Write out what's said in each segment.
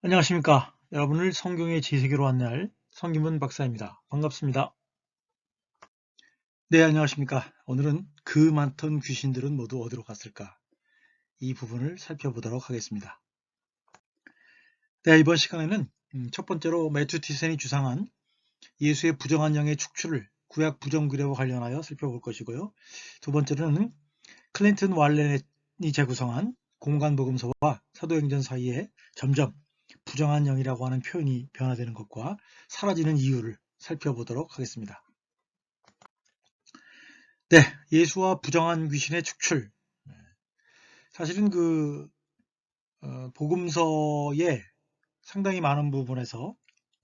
안녕하십니까. 여러분을 성경의 지세계로 안내할 성김은 박사입니다. 반갑습니다. 네, 안녕하십니까. 오늘은 그 많던 귀신들은 모두 어디로 갔을까? 이 부분을 살펴보도록 하겠습니다. 네, 이번 시간에는 첫 번째로 매튜 티센이 주장한 예수의 부정한 영의 축출을 구약 부정규례와 관련하여 살펴볼 것이고요. 두 번째로는 클린턴 왈렌이 재구성한 공간복음서와 사도행전 사이에 점점 부정한 영이라고 하는 표현이 변화되는 것과 사라지는 이유를 살펴보도록 하겠습니다. 네, 예수와 부정한 귀신의 축출. 사실은 복음서의 상당히 많은 부분에서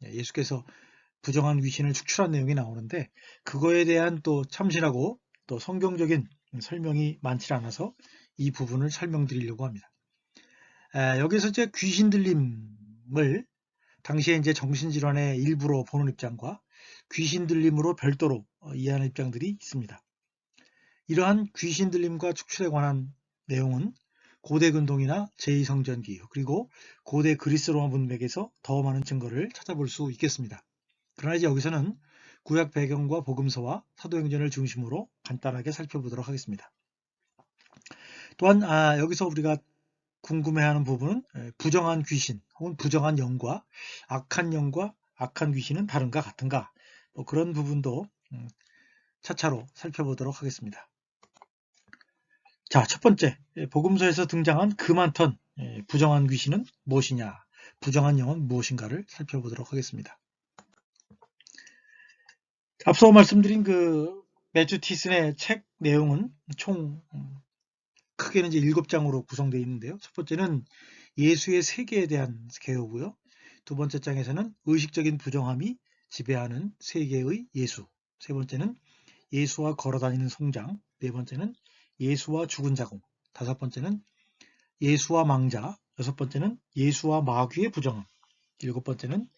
예수께서 부정한 귀신을 축출한 내용이 나오는데, 그거에 대한 또 참신하고 또 성경적인 설명이 많지 않아서 이 부분을 설명드리려고 합니다. 여기서 이제 귀신 들림을 당시에 이제 정신질환의 일부로 보는 입장과 귀신 들림으로 별도로 이해하는 입장들이 있습니다. 이러한 귀신 들림과 축출에 관한 내용은 고대 근동이나 제2성전기 그리고 고대 그리스 로마 문맥에서 더 많은 증거를 찾아볼 수 있겠습니다. 그러나 이제 여기서는 구약 배경과 복음서와 사도행전을 중심으로 간단하게 살펴보도록 하겠습니다. 또한 여기서 우리가 궁금해하는 부분은 부정한 귀신 혹은 부정한 영과 악한 귀신은 다른가 같은가, 그런 부분도 차차로 살펴보도록 하겠습니다. 자, 첫 번째, 복음서에서 등장한 그 많던 부정한 귀신은 무엇이냐, 부정한 영은 무엇인가를 살펴보도록 하겠습니다. 앞서 말씀드린 매튜 티슨의 책 내용은 총 크게는 이제 7장으로 구성되어 있는데요. 첫 번째는 예수의 세계에 대한 개요고요. 두 번째 장에서는 의식적인 부정함이 지배하는 세계의 예수. 세 번째는 예수와 걸어다니는 성장. 네 번째는 예수와 죽은 자궁. 다섯 번째는 예수와 망자. 여섯 번째는 예수와 마귀의 부정함. 일곱 번째는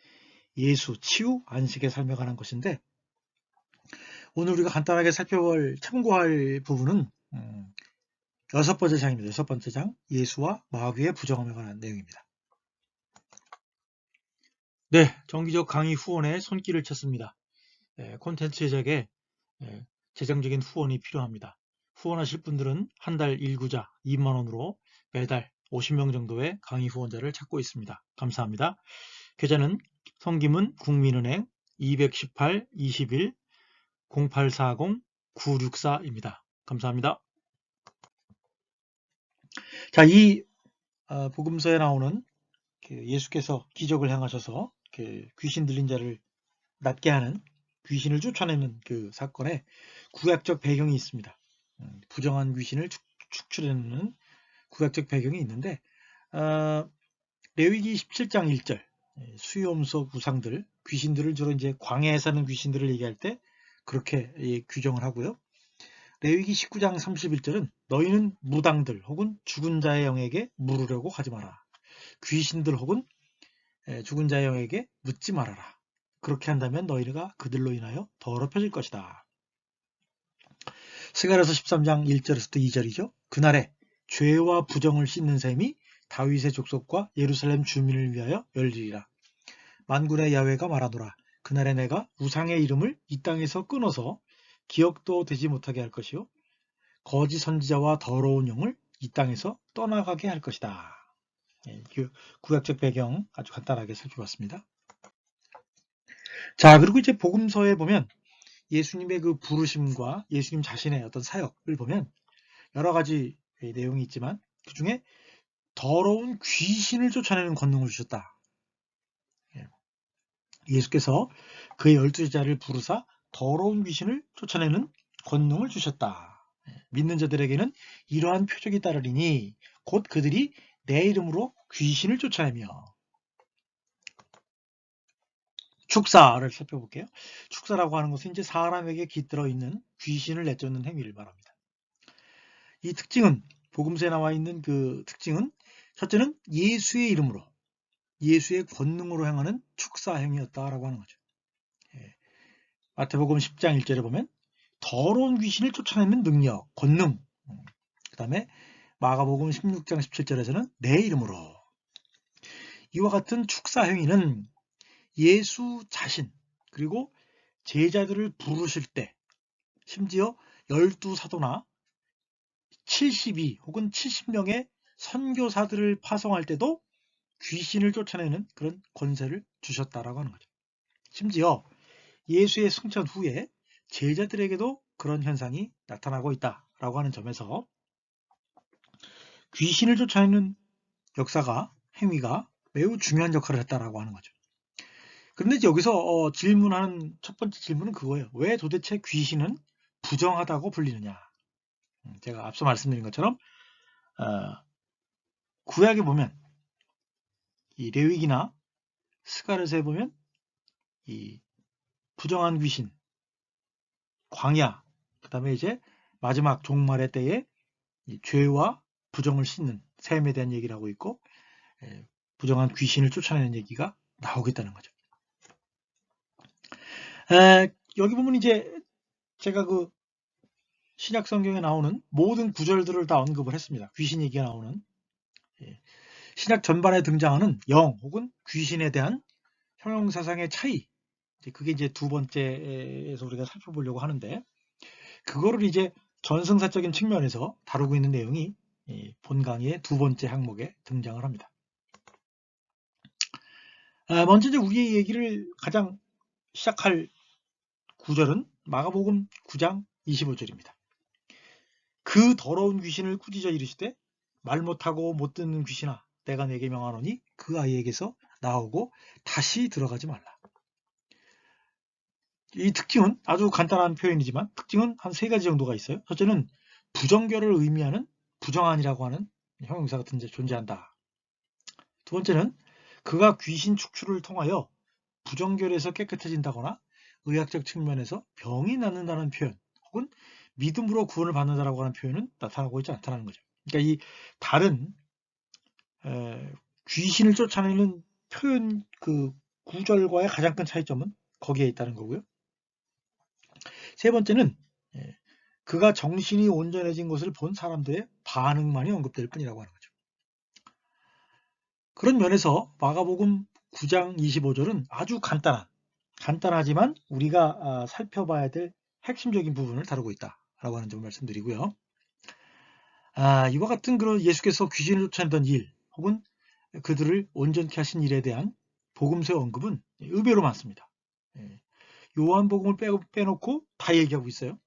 예수, 치유, 안식의 삶에 관한 것인데, 오늘 우리가 간단하게 참고할 부분은 여섯 번째 장입니다. 여섯 번째 장, 예수와 마귀의 부정함에 관한 내용입니다. 네, 정기적 강의 후원에 손길을 쳤습니다. 콘텐츠 제작에 재정적인 후원이 필요합니다. 후원하실 분들은 한 달 일구자 2만원으로 매달 50명 정도의 강의 후원자를 찾고 있습니다. 감사합니다. 계좌는 성김은 국민은행 218-21 0840-964입니다. 감사합니다. 자, 이 복음서에 나오는 예수께서 기적을 행하셔서 귀신 들린 자를 낫게 하는, 귀신을 쫓아내는 그 사건에 구약적 배경이 있습니다. 부정한 귀신을 축출해내는 구약적 배경이 있는데, 레위기 17장 1절, 수염석 우상들, 귀신들을 주로 이제 광야에 사는 귀신들을 얘기할 때 그렇게 규정을 하고요. 레위기 19장 31절은 너희는 무당들 혹은 죽은 자의 영에게 물으려고 하지 마라. 귀신들 혹은 죽은 자의 영에게 묻지 말아라. 그렇게 한다면 너희가 그들로 인하여 더럽혀질 것이다. 스가랴서 13장 1절에서부터 2절이죠. 그날에 죄와 부정을 씻는 셈이 다윗의 족속과 예루살렘 주민을 위하여 열리리라. 만군의 야훼가 말하노라. 그날에 내가 우상의 이름을 이 땅에서 끊어서 기억도 되지 못하게 할 것이요 거짓 선지자와 더러운 영을 이 땅에서 떠나가게 할 것이다. 구약적 배경 아주 간단하게 살펴봤습니다. 자, 그리고 이제 복음서에 보면 예수님의 그 부르심과 예수님 자신의 어떤 사역을 보면 여러 가지 내용이 있지만 그 중에 더러운 귀신을 쫓아내는 권능을 주셨다. 예수께서 그의 12제자를 부르사 더러운 귀신을 쫓아내는 권능을 주셨다. 믿는 자들에게는 이러한 표적이 따르리니 곧 그들이 내 이름으로 귀신을 쫓아내며. 축사를 살펴볼게요. 축사라고 하는 것은 이제 사람에게 깃들어 있는 귀신을 내쫓는 행위를 말합니다. 이 특징은, 복음서에 나와 있는 그 특징은, 첫째는 예수의 이름으로, 예수의 권능으로 행하는 축사 행위였다라고 하는 거죠. 마태복음 10장 1절에 보면 더러운 귀신을 쫓아내는 능력, 권능. 그 다음에 마가복음 16장 17절에서는 내 이름으로. 이와 같은 축사 행위는 예수 자신 그리고 제자들을 부르실 때, 심지어 12사도나 72 혹은 70명의 선교사들을 파송할 때도 귀신을 쫓아내는 그런 권세를 주셨다라고 하는 거죠. 심지어 예수의 승천 후에 제자들에게도 그런 현상이 나타나고 있다라고 하는 점에서 귀신을 쫓아내는 역사가, 행위가 매우 중요한 역할을 했다라고 하는 거죠. 그런데 여기서 질문하는 첫 번째 질문은 그거예요. 왜 도대체 귀신은 부정하다고 불리느냐? 제가 앞서 말씀드린 것처럼 구약에 보면 이 레위기나 스가랴서에 보면 이 부정한 귀신, 광야, 그 다음에 이제 마지막 종말의 때에 이 죄와 부정을 씻는 셈에 대한 얘기를 하고 있고, 부정한 귀신을 쫓아내는 얘기가 나오겠다는 거죠. 여기 보면 이제 제가 그 신약 성경에 나오는 모든 구절들을 다 언급을 했습니다. 귀신 얘기가 나오는 신약 전반에 등장하는 영 혹은 귀신에 대한 형용사상의 차이, 그게 이제 두 번째에서 우리가 살펴보려고 하는데, 그거를 이제 전승사적인 측면에서 다루고 있는 내용이 본 강의의 두 번째 항목에 등장을 합니다. 먼저 이제 우리의 얘기를 가장 시작할 구절은 마가복음 9장 25절입니다. 그 더러운 귀신을 꾸짖어 이르시되 말 못하고 못 듣는 귀신아 내가 내게 명하노니 그 아이에게서 나오고 다시 들어가지 말라. 이 특징은 아주 간단한 표현이지만 특징은 한 세 가지 정도가 있어요. 첫째는 부정결을 의미하는 부정한이라고 하는 형용사가 존재한다. 두 번째는 그가 귀신 축출을 통하여 부정결에서 깨끗해진다거나 의학적 측면에서 병이 낫는다는 표현 혹은 믿음으로 구원을 받는다라고 하는 표현은 나타나고 있지 않다는 거죠. 그러니까 이 다른 귀신을 쫓아내는 표현 그 구절과의 가장 큰 차이점은 거기에 있다는 거고요. 세 번째는 그가 정신이 온전해진 것을 본 사람들의 반응만이 언급될 뿐이라고 하는 거죠. 그런 면에서 마가복음 9장 25절은 아주 간단하지만 우리가 살펴봐야 될 핵심적인 부분을 다루고 있다라고 하는 점을 말씀드리고요. 이와 같은 그런 예수께서 귀신을 쫓아내던 일 혹은 그들을 온전케 하신 일에 대한 복음서의 언급은 의외로 많습니다. 요한복음을 빼놓고 다 얘기하고 있어요.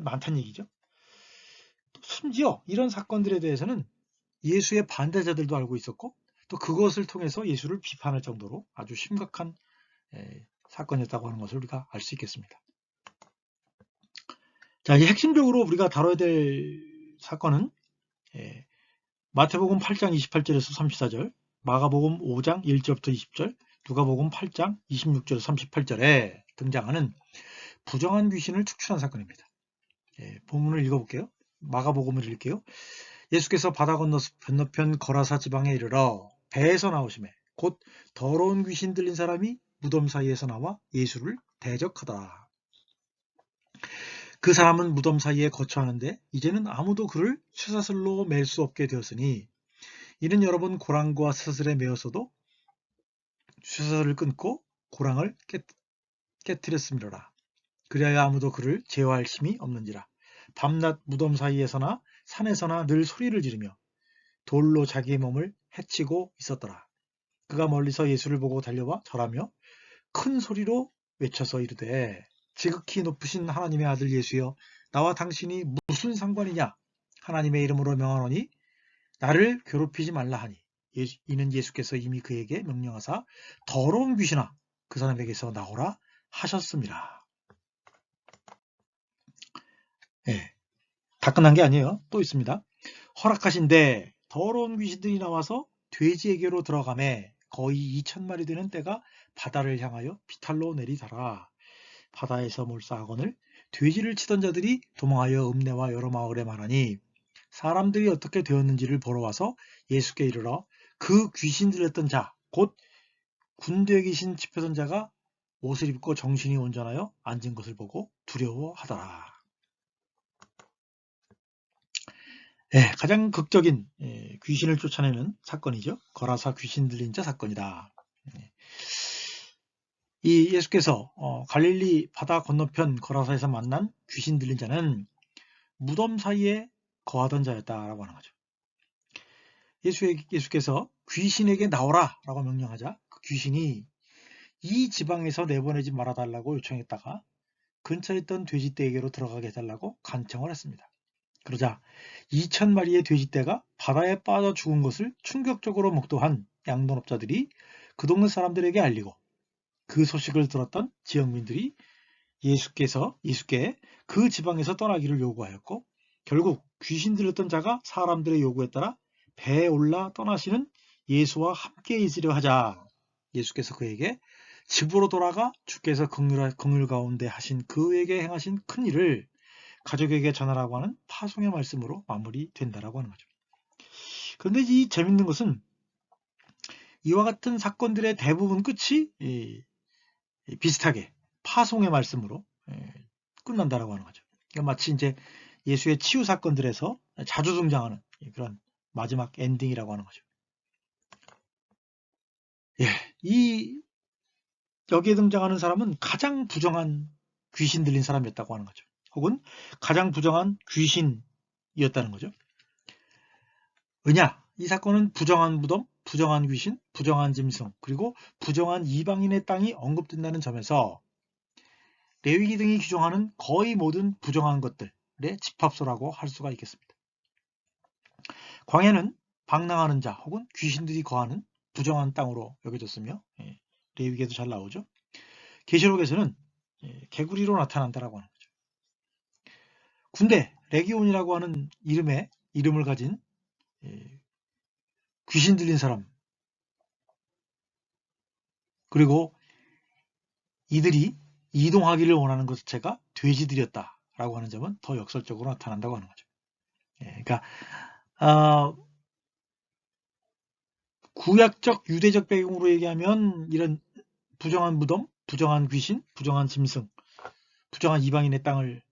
많다는 얘기죠. 심지어 이런 사건들에 대해서는 예수의 반대자들도 알고 있었고 또 그것을 통해서 예수를 비판할 정도로 아주 심각한 사건이었다고 하는 것을 우리가 알 수 있겠습니다. 자, 이 핵심적으로 우리가 다뤄야 될 사건은 마태복음 8장 28절에서 34절, 마가복음 5장 1절부터 20절, 누가복음 8장 26절에서 38절에 등장하는 부정한 귀신을 축출한 사건입니다. 본문을 읽어볼게요. 마가복음을 읽을게요. 예수께서 바다 건너편 거라사 지방에 이르러 배에서 나오시매 곧 더러운 귀신 들린 사람이 무덤 사이에서 나와 예수를 대적하더라. 그 사람은 무덤 사이에 거처하는데 이제는 아무도 그를 쇠사슬로 맬 수 없게 되었으니 이는 여러 번 고랑과 사슬에 매었어도 쇠사슬을 끊고 고랑을 깨뜨렸음이로라. 그리하여 아무도 그를 제어할 힘이 없는지라. 밤낮 무덤 사이에서나 산에서나 늘 소리를 지르며 돌로 자기의 몸을 해치고 있었더라. 그가 멀리서 예수를 보고 달려와 절하며 큰 소리로 외쳐서 이르되 지극히 높으신 하나님의 아들 예수여 나와 당신이 무슨 상관이냐. 하나님의 이름으로 명하노니 나를 괴롭히지 말라 하니 이는 예수께서 이미 그에게 명령하사 더러운 귀신아 그 사람에게서 나오라 하셨습니다. 다 끝난 게 아니에요. 또 있습니다. 허락하신데 더러운 귀신들이 나와서 돼지에게로 들어가매 거의 2,000마리 되는 떼가 바다를 향하여 비탈로 내리더라. 바다에서 몰사하거늘 돼지를 치던 자들이 도망하여 읍내와 여러 마을에 말하니 사람들이 어떻게 되었는지를 보러 와서 예수께 이르러 그 귀신 들렸던 자, 곧 군대에 계신 집회던 자가 옷을 입고 정신이 온전하여 앉은 것을 보고 두려워하더라. 가장 극적인 귀신을 쫓아내는 사건이죠. 거라사 귀신 들린 자 사건이다. 이 예수께서 갈릴리 바다 건너편 거라사에서 만난 귀신 들린 자는 무덤 사이에 거하던 자였다라고 하는 거죠. 예수께서 귀신에게 나오라 라고 명령하자 그 귀신이 이 지방에서 내보내지 말아달라고 요청했다가 근처에 있던 돼지떼에게로 들어가게 해달라고 간청을 했습니다. 그러자 2,000마리의 돼지떼가 바다에 빠져 죽은 것을 충격적으로 목도한 양돈업자들이 그 동네 사람들에게 알리고 그 소식을 들었던 지역민들이 예수께 그 지방에서 떠나기를 요구하였고 결국 귀신 들렸던 자가 사람들의 요구에 따라 배에 올라 떠나시는 예수와 함께 있으려 하자 예수께서 그에게 집으로 돌아가 주께서 긍휼 가운데 하신 그에게 행하신 큰 일을 가족에게 전하라고 하는 파송의 말씀으로 마무리된다라고 하는 거죠. 그런데 이 재밌는 것은 이와 같은 사건들의 대부분 끝이 비슷하게 파송의 말씀으로 끝난다라고 하는 거죠. 그러니까 마치 이제 예수의 치유 사건들에서 자주 등장하는 그런 마지막 엔딩이라고 하는 거죠. 여기에 등장하는 사람은 가장 부정한 귀신 들린 사람이었다고 하는 거죠. 혹은 가장 부정한 귀신이었다는 거죠. 왜냐? 이 사건은 부정한 무덤, 부정한 귀신, 부정한 짐승, 그리고 부정한 이방인의 땅이 언급된다는 점에서 레위기 등이 규정하는 거의 모든 부정한 것들의 집합소라고 할 수가 있겠습니다. 광야는 방랑하는 자 혹은 귀신들이 거하는 부정한 땅으로 여겨졌으며 레위기에도 잘 나오죠. 계시록에서는 개구리로 나타난다라고 하는 거죠. 군대, 레기온이라고 하는 이름을 가진 귀신 들린 사람 그리고 이들이 이동하기를 원하는 것 자체가 돼지들이었다라고 하는 점은 더 역설적으로 나타난다고 하는 거죠. 그러니까 구약적 유대적 배경으로 얘기하면 이런 부정한 무덤, 부정한 귀신, 부정한 짐승, 부정한 이방인의 땅을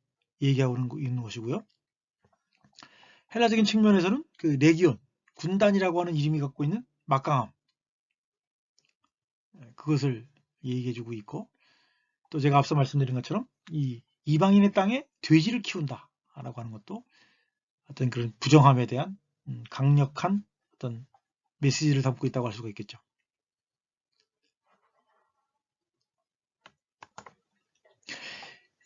얘기하고 있는 것이고요. 헬라적인 측면에서는 그 레기온, 군단이라고 하는 이름이 갖고 있는 막강함, 그것을 얘기해주고 있고 또 제가 앞서 말씀드린 것처럼 이 이방인의 땅에 돼지를 키운다라고 하는 것도 어떤 그런 부정함에 대한 강력한 어떤 메시지를 담고 있다고 할 수가 있겠죠.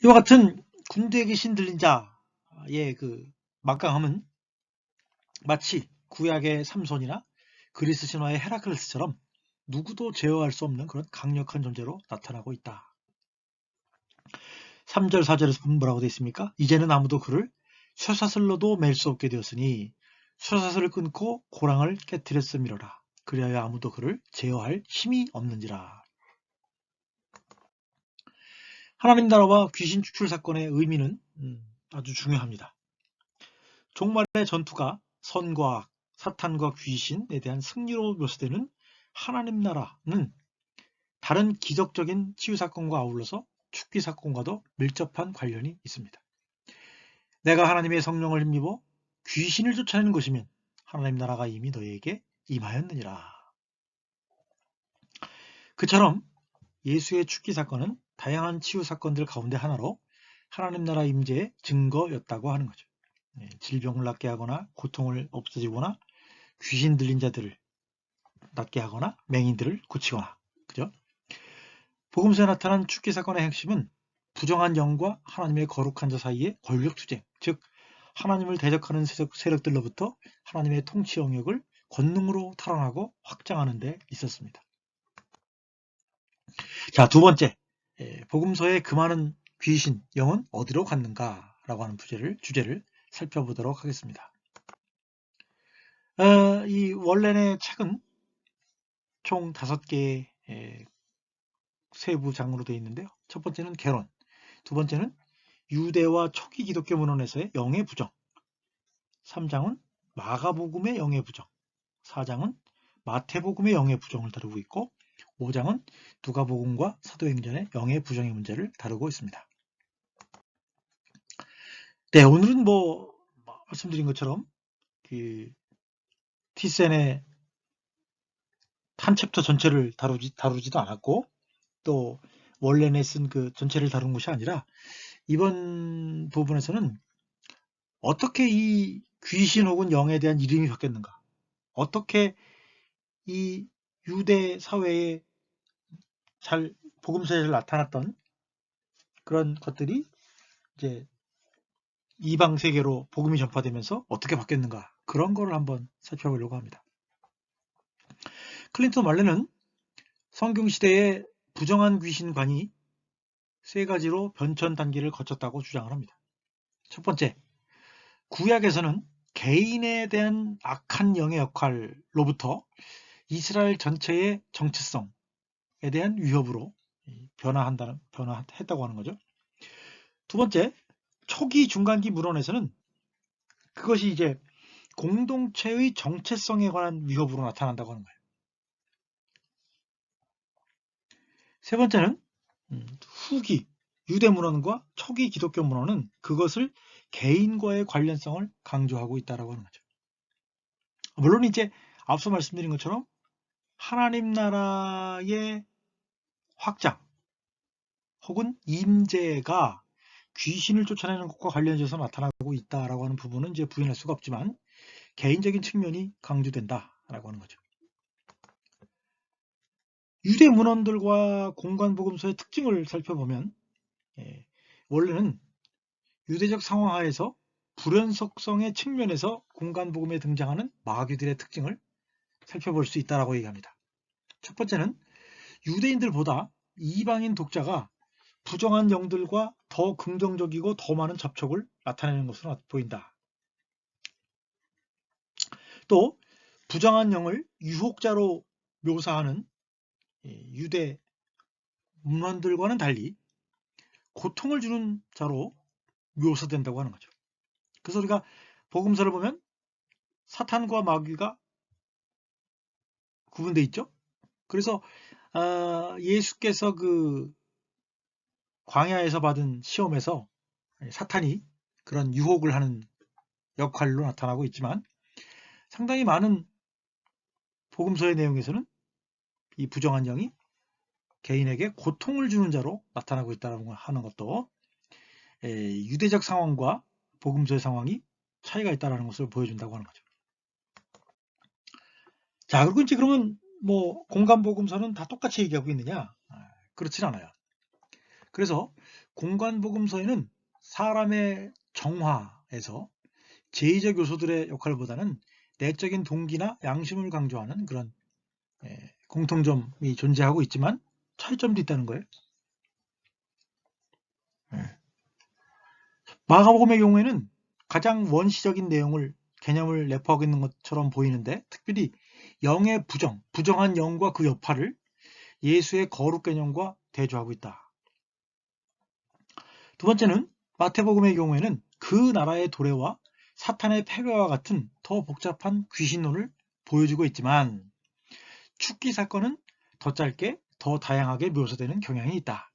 이와 같은 군대에 계신 들린 자의 그 막강함은 마치 구약의 삼손이나 그리스 신화의 헤라클레스처럼 누구도 제어할 수 없는 그런 강력한 존재로 나타나고 있다. 3절, 4절에서 뭐라고 되어 있습니까? 이제는 아무도 그를 쇠사슬로도 맬 수 없게 되었으니 쇠사슬을 끊고 고랑을 깨뜨렸음이로라. 그리하여 아무도 그를 제어할 힘이 없는지라. 하나님 나라와 귀신 추출 사건의 의미는 아주 중요합니다. 종말의 전투가 선과 악, 사탄과 귀신에 대한 승리로 묘사되는 하나님 나라는 다른 기적적인 치유 사건과 아울러서 축기 사건과도 밀접한 관련이 있습니다. 내가 하나님의 성령을 힘입어 귀신을 쫓아내는 것이면 하나님 나라가 이미 너희에게 임하였느니라. 그처럼 예수의 축기 사건은 다양한 치유 사건들 가운데 하나로 하나님 나라 임재의 증거였다고 하는 거죠. 질병을 낫게 하거나 고통을 없애주거나 귀신 들린 자들을 낫게 하거나 맹인들을 고치거나 그죠? 복음서에 나타난 축기 사건의 핵심은 부정한 영과 하나님의 거룩한 자 사이의 권력 투쟁, 즉 하나님을 대적하는 세력들로부터 하나님의 통치 영역을 권능으로 탈환하고 확장하는 데 있었습니다. 자, 두 번째, 복음서의 그 많은 귀신, 영은 어디로 갔는가? 라고 하는 주제를 살펴보도록 하겠습니다. 이 원래의 책은 총 5개의 세부 장으로 되어 있는데요. 첫 번째는 개론, 두 번째는 유대와 초기 기독교 문헌에서의 영의 부정, 3장은 마가복음의 영의 부정, 4장은 마태복음의 영의 부정을 다루고 있고 5장은 누가복음과 사도행전의 영의 부정의 문제를 다루고 있습니다. 네, 오늘은 말씀드린 것처럼 그 티센의 한 챕터 전체를 다루지도 않았고, 또 원래는 쓴 그 전체를 다룬 것이 아니라 이번 부분에서는 어떻게 이 귀신 혹은 영에 대한 이름이 바뀌었는가, 어떻게 이 유대 사회에 잘 복음서에 잘 나타났던 그런 것들이 이제 이방 세계로 복음이 전파되면서 어떻게 바뀌었는가, 그런 거를 한번 살펴보려고 합니다. 클린턴 말레는 성경 시대의 부정한 귀신관이 세 가지로 변천 단계를 거쳤다고 주장을 합니다. 첫 번째, 구약에서는 개인에 대한 악한 영의 역할로부터 이스라엘 전체의 정체성에 대한 위협으로 변화했다고 하는 거죠. 두 번째, 초기 중간기 문헌에서는 그것이 이제 공동체의 정체성에 관한 위협으로 나타난다고 하는 거예요. 세 번째는 후기 유대 문헌과 초기 기독교 문헌은 그것을 개인과의 관련성을 강조하고 있다고 하는 거죠. 물론 이제 앞서 말씀드린 것처럼 하나님 나라의 확장 혹은 임재가 귀신을 쫓아내는 것과 관련해서 나타나고 있다라고 하는 부분은 이제 부인할 수가 없지만 개인적인 측면이 강조된다라고 하는 거죠. 유대 문헌들과 공관복음서의 특징을 살펴보면 원래는 유대적 상황하에서 불연속성의 측면에서 공관복음에 등장하는 마귀들의 특징을 살펴볼 수 있다고 얘기합니다. 첫 번째는 유대인들보다 이방인 독자가 부정한 영들과 더 긍정적이고 더 많은 접촉을 나타내는 것으로 보인다. 또 부정한 영을 유혹자로 묘사하는 유대 문헌들과는 달리 고통을 주는 자로 묘사된다고 하는 거죠. 그래서 우리가 복음서를 보면 사탄과 마귀가 구분되어 있죠. 그래서 예수께서 그 광야에서 받은 시험에서 사탄이 그런 유혹을 하는 역할로 나타나고 있지만 상당히 많은 복음서의 내용에서는 이 부정한 영이 개인에게 고통을 주는 자로 나타나고 있다고 하는 것도 유대적 상황과 복음서의 상황이 차이가 있다는 것을 보여준다고 하는 거죠. 자, 그리고 이제 그러면 뭐 공관복음서는 다 똑같이 얘기하고 있느냐? 그렇진 않아요. 그래서 공관복음서에는 사람의 정화에서 제의적 요소들의 역할보다는 내적인 동기나 양심을 강조하는 그런 공통점이 존재하고 있지만 차이점도 있다는 거예요. 마가복음의 경우에는 가장 원시적인 개념을 내포하고 있는 것처럼 보이는데 특별히 영의 부정한 영과 그 여파를 예수의 거룩 개념과 대조하고 있다. 두 번째는 마태복음의 경우에는 그 나라의 도래와 사탄의 패배와 같은 더 복잡한 귀신론을 보여주고 있지만 축기 사건은 더 짧게 더 다양하게 묘사되는 경향이 있다.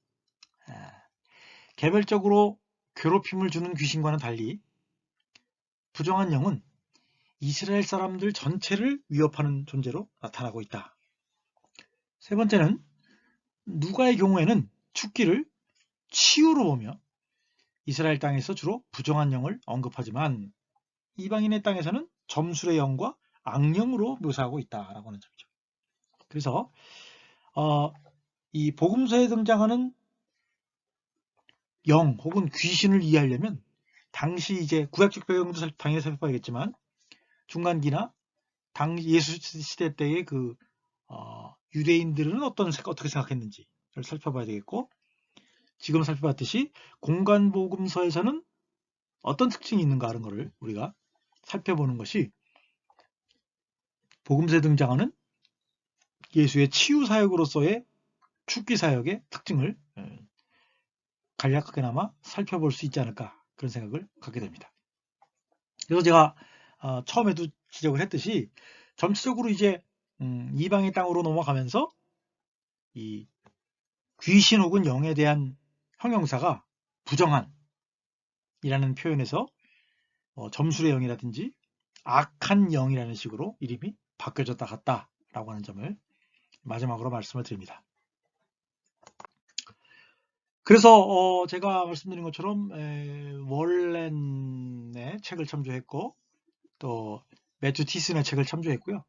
개별적으로 괴롭힘을 주는 귀신과는 달리 부정한 영은 이스라엘 사람들 전체를 위협하는 존재로 나타나고 있다. 세 번째는 누가의 경우에는 축기를 치유로 보며 이스라엘 땅에서 주로 부정한 영을 언급하지만 이방인의 땅에서는 점술의 영과 악령으로 묘사하고 있다라고 하는 점이죠. 그래서 이 복음서에 등장하는 영 혹은 귀신을 이해하려면 당시 이제 구약적 배경도 당연히 살펴봐야겠지만 중간기나 예수 시대 때의 그 유대인들은 어떻게 생각했는지를 살펴봐야 되겠고 지금 살펴봤듯이 공관복음서에서는 어떤 특징이 있는가 하는 것을 우리가 살펴보는 것이 복음서에 등장하는 예수의 치유 사역으로서의 축기 사역의 특징을 간략하게나마 살펴볼 수 있지 않을까 그런 생각을 갖게 됩니다. 그래서 제가 처음에도 지적을 했듯이 전체적으로 이제 이방의 땅으로 넘어가면서 이 귀신 혹은 영에 대한 형용사가 부정한 이라는 표현에서 점술의 영이라든지 악한 영이라는 식으로 이름이 바뀌어졌다 갔다라고 하는 점을 마지막으로 말씀을 드립니다. 그래서 제가 말씀드린 것처럼 월렌의 책을 참조했고 또 매튜 티슨의 책을 참조했고요.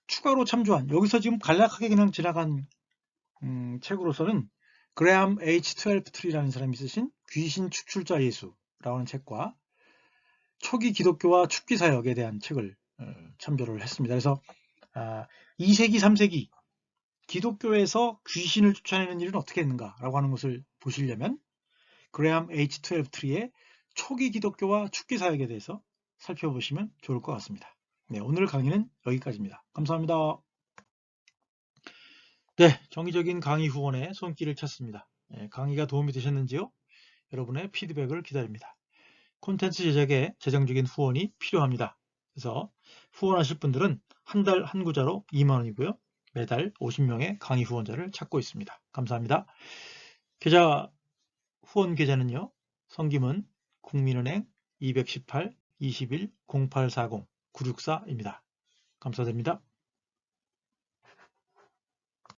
추가로 참조한 여기서 지금 간략하게 그냥 지나간 책으로서는 그레함 H. 12트리라는 사람이 쓰신 귀신 축출자 예수라고 하는 책과 초기 기독교와 축기 사역에 대한 책을 참조를 했습니다. 그래서 2세기, 3세기 기독교에서 귀신을 쫓아내는 일은 어떻게 했는가라고 하는 것을 보시려면 그레함 H. 12트리의 초기 기독교와 축기 사역에 대해서 살펴보시면 좋을 것 같습니다. 네, 오늘 강의는 여기까지입니다. 감사합니다. 네, 정기적인 강의 후원의 손길을 찾습니다. 강의가 도움이 되셨는지요? 여러분의 피드백을 기다립니다. 콘텐츠 제작에 재정적인 후원이 필요합니다. 그래서 후원하실 분들은 한 달 한 구자로 2만원이고요. 매달 50명의 강의 후원자를 찾고 있습니다. 감사합니다. 후원 계좌는요. 성김은 국민은행 218-21-0840-964입니다. 감사드립니다.